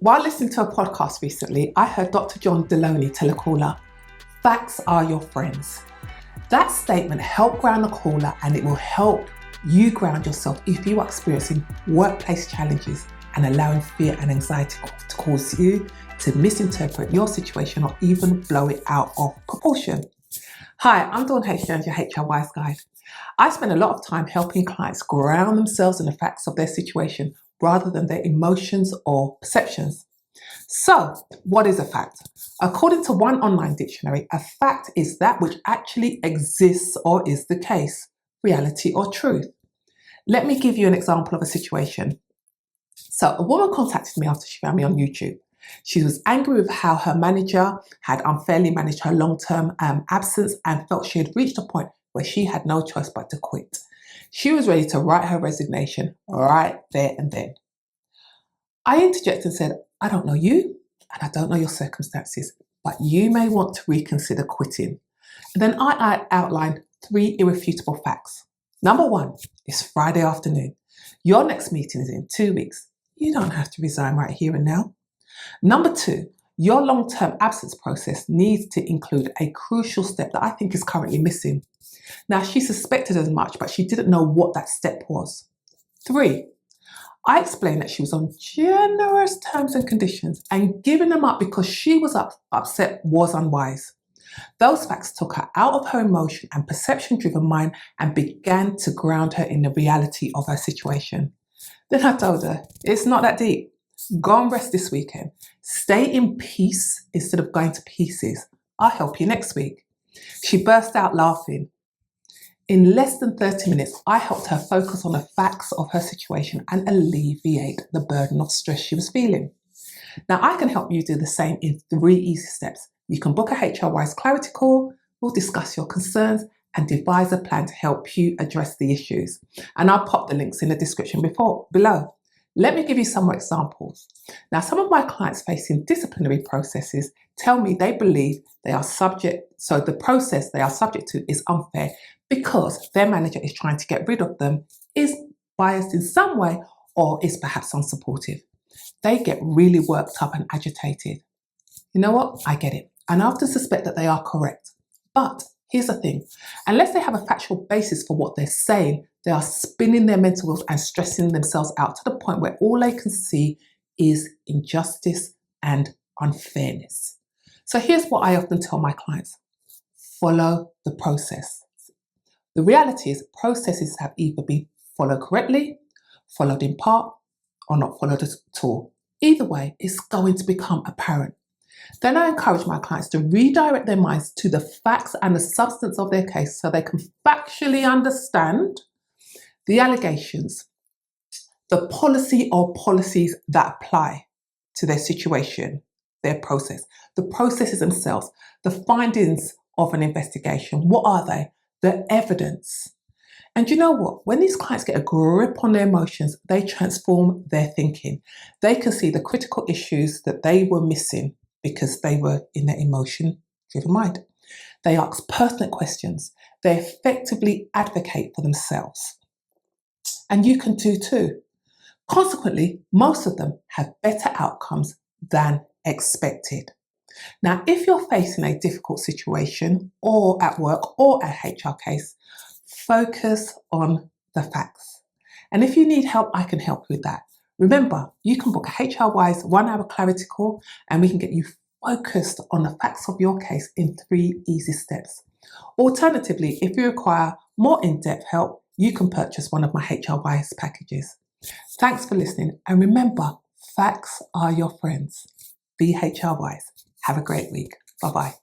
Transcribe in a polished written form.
While listening to a podcast recently, I heard Dr. John Deloney tell a caller, "Facts are your friends." That statement helped ground the caller, and it will help you ground yourself if you are experiencing workplace challenges and allowing fear and anxiety to cause you to misinterpret your situation or even blow it out of proportion. Hi, I'm Dawn H. Jones, your HR Wise Guide. I spend a lot of time helping clients ground themselves in the facts of their situation rather than their emotions or perceptions. So, what is a fact? According to one online dictionary, a fact is that which actually exists or is the case, reality or truth. Let me give you an example of a situation. So, a woman contacted me after she found me on YouTube. She was angry with how her manager had unfairly managed her long-term absence and felt she had reached a point where she had no choice but to quit. She was ready to write her resignation right there and then. I interjected and said, "I don't know you and I don't know your circumstances, but you may want to reconsider quitting." And then I outlined 3 irrefutable facts. Number 1, it's Friday afternoon. Your next meeting is in 2 weeks. You don't have to resign right here and now. Number 2, your long-term absence process needs to include a crucial step that I think is currently missing. Now, she suspected as much, but she didn't know what that step was. 3, I explained that she was on generous terms and conditions, and giving them up because she was upset was unwise. Those facts took her out of her emotion and perception-driven mind and began to ground her in the reality of her situation. Then I told her, it's not that deep. Go and rest this weekend. Stay in peace instead of going to pieces. I'll help you next week. She burst out laughing. In less than 30 minutes, I helped her focus on the facts of her situation and alleviate the burden of stress she was feeling. Now, I can help you do the same in 3 easy steps. You can book a HR Wise Clarity Call, we'll discuss your concerns and devise a plan to help you address the issues. And I'll pop the links in the description below. Let me give you some more examples. Now, some of my clients facing disciplinary processes tell me they believe the process they are subject to is unfair because their manager is trying to get rid of them, is biased in some way, or is perhaps unsupportive. They get really worked up and agitated. You know what? I get it. And I often suspect that they are correct. But here's the thing. Unless they have a factual basis for what they're saying, they are spinning their mental wheels and stressing themselves out to the point where all they can see is injustice and unfairness. So here's what I often tell my clients. Follow the process. The reality is processes have either been followed correctly, followed in part, or not followed at all. Either way, it's going to become apparent. Then I encourage my clients to redirect their minds to the facts and the substance of their case so they can factually understand the allegations, the policy or policies that apply to their situation, their process, the processes themselves, the findings of an investigation. What are they? The evidence. And you know what? When these clients get a grip on their emotions, they transform their thinking. They can see the critical issues that they were missing because they were in their emotion-driven mind. They ask pertinent questions. They effectively advocate for themselves. And you can too. Consequently, most of them have better outcomes than expected. Now, if you're facing a difficult situation or at work or a HR case, focus on the facts. And if you need help, I can help you with that. Remember, you can book a HR Wise 1-hour clarity call and we can get you focused on the facts of your case in 3 easy steps. Alternatively, if you require more in-depth help, you can purchase one of my HR Wise packages. Thanks for listening, and remember, facts are your friends. Be HR Wise. Have a great week. Bye-bye.